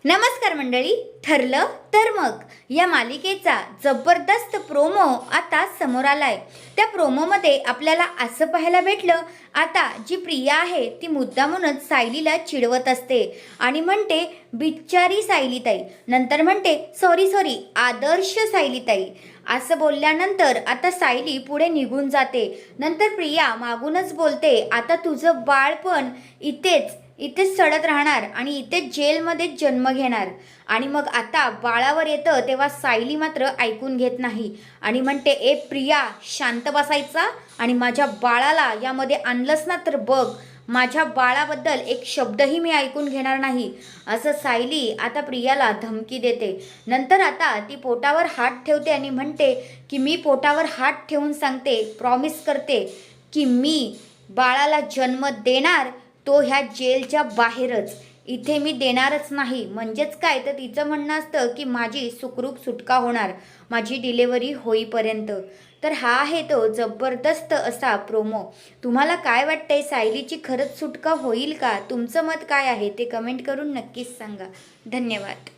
नमस्कार मंडळी, ठरलं तर मग या मालिकेचा जबरदस्त प्रोमो आता समोर आलाय। त्या प्रोमोमध्ये आपल्याला असं पाहायला भेटलं, आता जी प्रिया आहे ती मुद्दामूनच सायलीला चिडवत असते आणि म्हणते बिचारी सायलीताई, नंतर म्हणते सॉरी सॉरी आदर्श सायलीताई। असं बोलल्यानंतर आता सायली पुढे निघून जाते। नंतर प्रिया मागूनच बोलते, आता तुझं बाळपण इथेच सडत राहणार आणि इथेच जेलमध्ये जन्म घेणार। आणि मग आता बाळावर येतं तेव्हा सायली मात्र ऐकून घेत नाही आणि म्हणते, ए प्रिया शांत बसायचा आणि माझ्या बाळाला यामध्ये आणलंस ना तर बघ, माझ्या बाळाबद्दल एक शब्दही मी ऐकून घेणार नाही, असं सायली आता प्रियाला धमकी देते। नंतर आता ती पोटावर हात ठेवते आणि म्हणते की मी पोटावर हात ठेवून सांगते, प्रॉमिस करते की मी बाळाला जन्म देणार, तो ह्या जेलच्या बाहेरच, इथे मी देणारच नाही। म्हणजेच काय तर तिचं म्हणणं असतं की माझी सुखरूप सुटका होणार माझी डिलेवरी होईपर्यंत। तर हा आहे तो जबरदस्त असा प्रोमो। तुम्हाला काय वाटतंय, सायलीची खरंच सुटका होईल का? तुमचं मत काय आहे ते कमेंट करून नक्कीच सांगा। धन्यवाद।